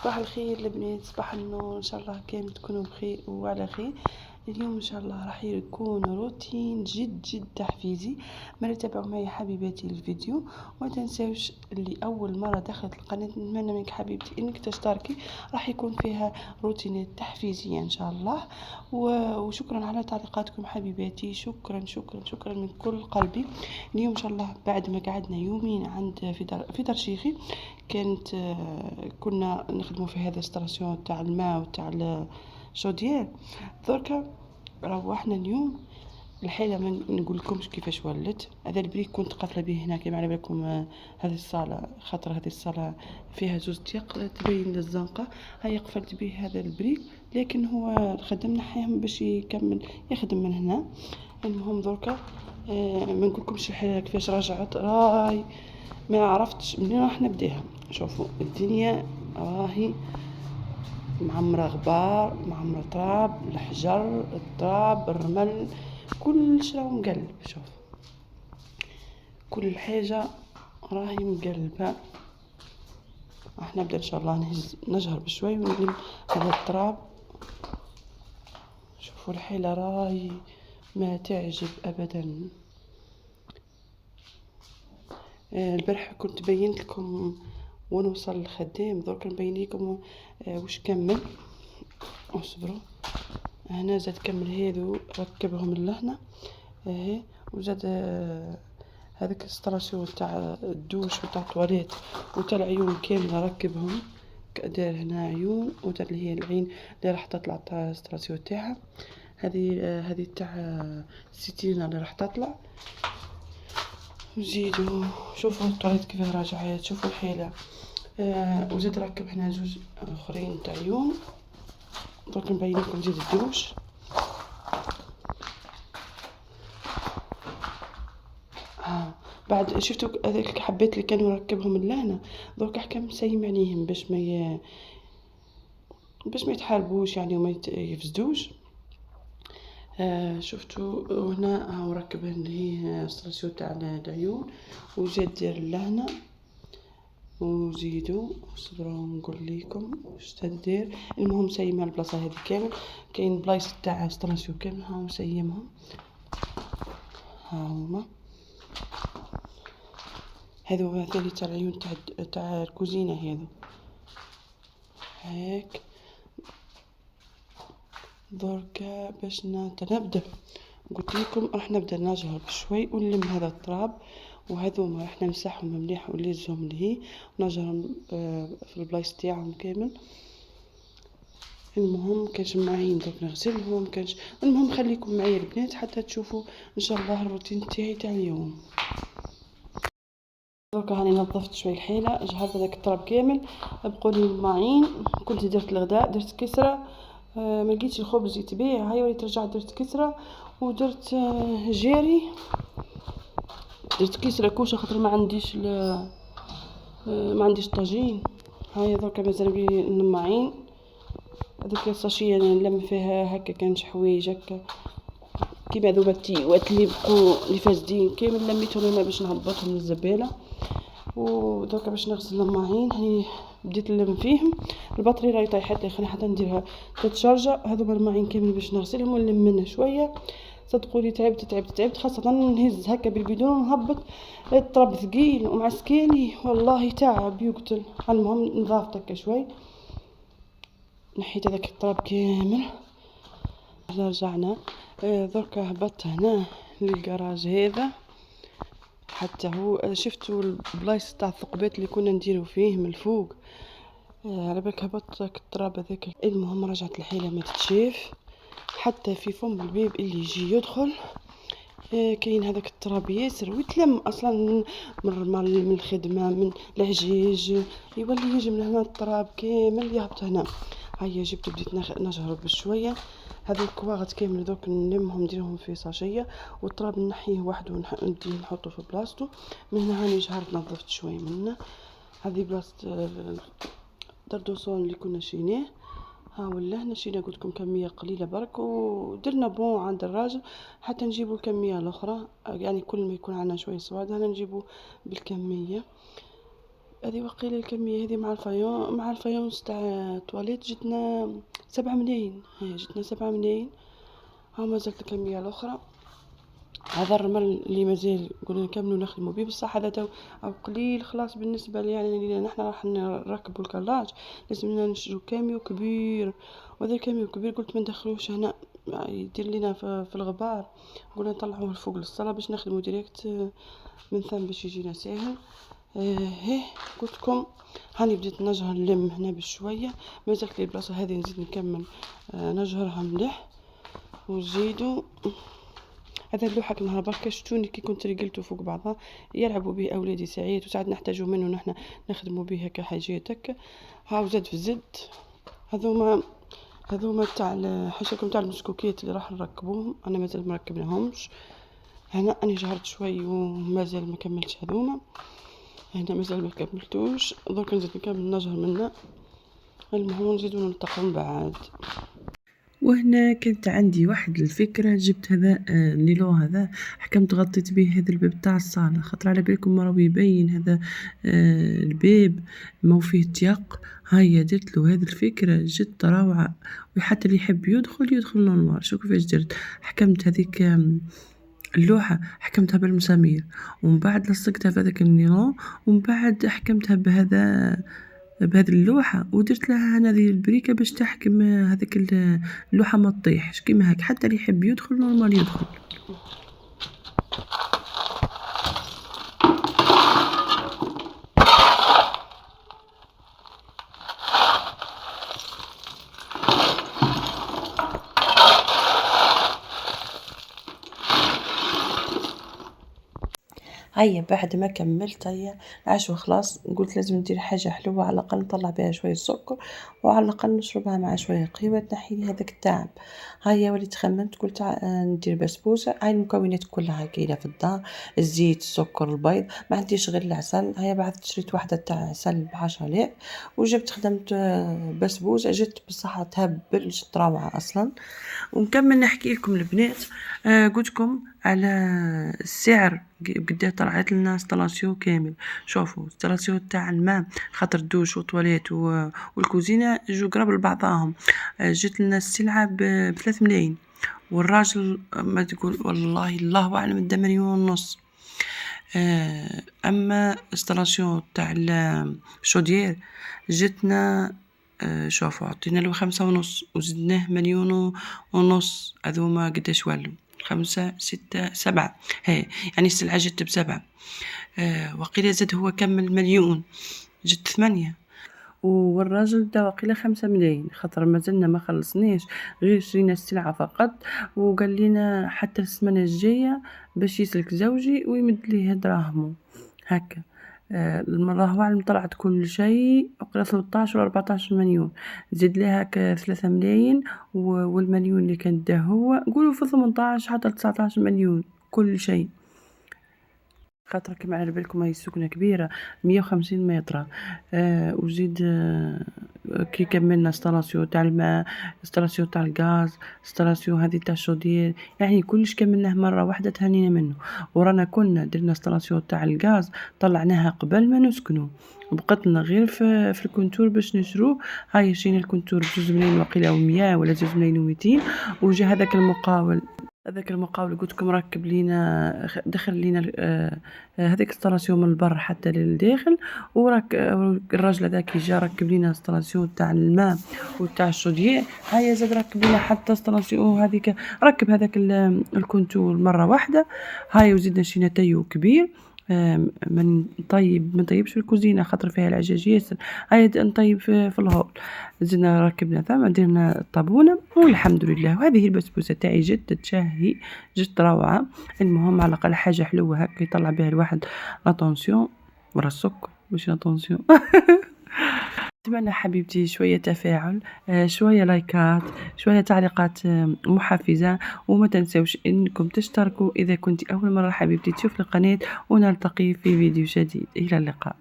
صباح الخير البنات، صباح النور، ان شاء الله كامل تكونوا بخير وعلى خير. اليوم ان شاء الله راح يكون روتين جد جد تحفيزي. ما تتابعوا معي حبيباتي الفيديو، وما تنساوش اللي اول مره دخلت القناه نتمنى منك حبيبتي انك تشتركي. راح يكون فيها روتينات تحفيزيه ان شاء الله. وشكرا على تعليقاتكم حبيباتي، شكرا شكرا شكرا من كل قلبي. اليوم ان شاء الله بعد ما قعدنا يومين عند في ترشيخي، كانت كنا نخدموا في هذا ستراسيون تاع الماء وتاع الشوديار. دركا روحنا اليوم الحيله ما نقول لكمش كيفاش ولت. هذا البريك كنت قافله به هنا كما على بالكم. هذه الصاله خاطر هذه الصاله فيها زوج دياق تبين للزنقه. هيا قفلت به هذا البريك، لكن هو الخدم نحيهم باش يكمل يخدم من هنا. المهم دركا ما نقولكمش الحيله كيفاش رجعت. راي ما عرفتش منين راح نبداها. شوفوا الدنيا راهي معمرة غبار، معمرة تراب، الحجر، التراب، الرمل، كل شيء مقلب. شوف كل حاجة راهي مقلبة. راح نبدأ إن شاء الله نجهر بشوي ونلم هذا التراب. شوفوا الحيلة راهي ما تعجب أبدا. البارح كنت بينت لكم ونوصل الخدام، درك نبين لكم واش كمل. اصبروا، هنا زاد كمل هذو ركبهم لهنا اهي، وزاد هذاك الستراسيون تاع الدوش وتاع الطواليت وتاع العيون كامله ركبهم. دار هنا عيون ودار اللي هي العين اللي راح تطلع تاع الستراسيون تاعها. هذه تاع الستينه اللي راح تطلع. نزيدو شوفوا الطواليت كيف راجعات، شوفوا الحيله. وزاد ركب هنا زوج اخرين تاع عيون. درك نبين لكم زيد الدوش. بعد شفتوا هذيك الحبات اللي كانوا ركبهم لهنا، درك حكم مسيم عليهم باش ما يتحاربوش يعني وما يفسدوش. شفتوا هنا هاو ركب اللي هي ستراسيون تاع العيون وزاد دير لهنا. وزيدوا صبروا نقول لكم واش تدير. المهم سيمها البلاصه هذه كامل، كاين بلايص تاع ستراسيون كامل هاو مسيمهم. ها هما هذو هذول تاع العيون تاع الكوزينه هذو هيك. دركا باش نبدا قلت لكم راح نبدا نجهر بشوي ونلم هذا التراب، وهذوما راح نمسحهم مليح ونلزهم لهي ونجهرهم في البلايص تاعهم كامل. المهم كانش معين درك نغسلهم كانش. المهم خليكم معايا البنات حتى تشوفوا ان شاء الله الروتين تاعي تاع اليوم. درك هاني نظفت شوي الحيله، جهرت هذاك التراب كامل. بقولي الماعين كنت درت الغداء، درت كسره. ما لقيتش الخبز يتباع، هاي وليت رجعت درت كسره ودرت جاري. درت كسره كوشه خاطر ما عنديش طاجين. هاي درك مازال بي الماعين. هذيك الساشيه نلم فيها هكا كانش حوايج هكا كيما ذوبتي وقت اللي بقوا اللي فاسدين كامل لميتهم هنا باش نهبطهم للزباله. ودركا باش نغسل الماعين هاني بديت نلم فيهم. البطري راهي طايحت لي، خلينا حتى نديرها تتشارجا. هذوما الماعين كامل باش نغسلهم ونلم منه شويه. صدقوني تعبت خاصه نهز هكا بالبيدون ونهبط. التراب ثقيل ومعسكالي والله تعب يقتل. المهم نضافت هكا شوي، نحيت هذاك التراب كامل. رجعنا دركا هبطت هنا للكراج هذا. حتى هو شفتوا البلايص تاع الثقبات اللي كنا نديرو فيه من الفوق. على بالك هبطت التراب هذاك. المهم رجعت الحيله ما تتشاف حتى في فم الباب اللي يجي يدخل. كاين هذاك التراب ياسر ويتلم اصلا من الخدمه من العجيج يولي يجي من هنا التراب كامل يهبط هنا. هيا جبت بديت نجهر بشويه. هذو الكواغط كامل دوك نلمهم نديرهم في ساشيه، والتراب نحيه وحده نحطه في بلاصتو. من هنا هاني جهرت نظفت شوي منه. هذه بلاصه دردوسون اللي كنا شيناه. ها ولا شينا قلت لكم كميه قليله برك ودرنا بون عند الراجل حتى نجيبوا الكميه الاخرى. يعني كل ما يكون عندنا شويه سواد هنا نجيبوا بالكميه. هذه وقيلة الكمية هذه مع الفايونس تاع تواليت جتنا 7 ملايين، هاي جتنا 7 ملايين. ها مازالت الكمية الأخرى. هذا الرمل اللي مازال قلنا نكملوا نخدموا به، بصح هذا تو أو قليل خلاص بالنسبة لي، يعني نحنا راح نركبوا الكراج لازمنا نشرو كاميو كبير، وهذا الكاميو كبير قلت ما ندخلوش هنا يدير لنا في الغبار، قلنا نطلعوه لفوق للصالة باش نخدموا ديريكت من ثم باش يجينا ساهل. هيه قلت لكم هاني بديت نجهر نلم هنا بشويه، مازالت لي البلاصه هذه نزيد نكمل نجهرها مليح وزيدوا. هذا اللوحه كنهار بركا شتوني كي كنت رجلته فوق بعضها يلعبوا به اولادي ساعات، وساعات نحتاجوا منه نحنا نخدموا به هكا حاجات هكا. هاو زاد في زد هذوما تاع حاشاكم تاع المسكوكيات اللي راح نركبوهم، انا مازال مركبناهمش. هنا اني جهرت شوي ومازال ما كملتش هذوما، هنا مازال ما كملتوش، درك نزيد نكمل نجهر منا. المهم نزيدو نلتقوا من بعد. وهنا كانت عندي واحد الفكرة، جبت هذا النيلو هذا، حكمت غطيت به هذا الباب تاع الصالة، خاطر على بالكم راهو يبين هذا الباب ما فيه تيق. هيا درت له هذه الفكرة جد روعة، وحتى اللي يحب يدخل نورمال. شوفوا كيفاش درت، حكمت هذيك اللوحة حكمتها بالمسامير، ومن بعد لصقتها في هذاك النيرون، ومن بعد حكمتها بهذه اللوحة، ودرت لها هذه البريكة باش تحكم هذيك اللوحة ما تطيحش كيما هيك، حتى اللي يحب يدخل نورمال يدخل. هيا بعد ما كملت هيا العشوة خلاص، قلت لازم ندير حاجة حلوة على الأقل نطلع بها شوية سكر، وعلى الأقل نشربها مع شوية قهوة تنحي لي هذاك التعب. هيا وليت خممت قلت ندير بسبوسة. هاي المكونات كلها كاينة في الدار، الزيت السكر البيض، ما عنديش غير العسل. هيا بعد شريت واحدة تاع عسل ب10 وجبت خدمت بسبوسة، جت بصحة تهبل جت روعة أصلا. ونكمل نحكي لكم البنات، قلتكم على السعر قديه طلعت لنا انستالاسيون كامل. شوفوا انستالاسيون تاع الماء، خاطر الدوش وطواليت والكوزينه جو قراب لبعضهم، جت لنا السلعه ب3 ملايين، والراجل ما تقول والله الله اعلم دا 1.5 مليون. اما انستالاسيون تاع الشودير جتنا شوفوا عطينا له 5.5 وزدناه 1.5 مليون. هذوما قداش والو 5 6 7 هاي، يعني السلعة جت ب7. وقيلة زاد هو كمل مليون، جت 8. والراجل دا وقيلة 5 ملايين، خاطر مازلنا ما خلصناش، غير شرينا السلعة فقط. وقال لنا حتى السمانة الجاية باش يسلك زوجي ويمد ليه دراهمه هكا. المرة هو علم طلعت كل شيء وقيلة 13 و 14 مليون، زيد لها 3 ملايين، والمليون اللي كان ده هو قولوا في 18 حتى 19 مليون كل شيء. خاطر كما على بالكم هاي السكنة كبيرة 150 متر. وزيد كي كملنا انستالاسيون تاع الماء، انستالاسيون تاع الغاز، انستالاسيون هذه تاع الشودير، يعني كلش كملناه مرة واحدة تهنينا منه. ورانا كنا درنا انستالاسيون تاع الغاز طلعناها قبل ما نسكنوا، بقتنا غير في الكونتور باش نشروه. هاي شرينا الكونتور ب2 ملايين وقيلة و100 ولا 2 ملايين و200. وجا هذاك المقاول قلت لكم ركب لينا دخل لينا هذيك انستالاسيون من البر حتى للداخل، الراجل هذاك جا ركب لينا انستالاسيون تاع الماء وتاع الشودير. هيا زاد ركب لينا حتى انستالاسيون هذيك، ركب هذاك الكونتور مره واحده. هاي وزيدنا شينا تيو كبير من طيبش في الكوزينه خاطر فيها العجاج ياسر. هاي نطيب في الهول، زدنا ركبنا ثم درنا الطابونه والحمد لله. وهذه البسبوسه تاعي جد تشهي، جد روعه. المهم على الاقل حاجه حلوه هكا يطلع بها الواحد لاتونسيون ورا السكر مش لاتونسيون. أتمنى حبيبتي شوية تفاعل، شوية لايكات، شوية تعليقات محفزة، وما تنسوش انكم تشتركوا اذا كنت اول مرة حبيبتي تشوف القناة، ونلتقي في فيديو جديد. الى اللقاء.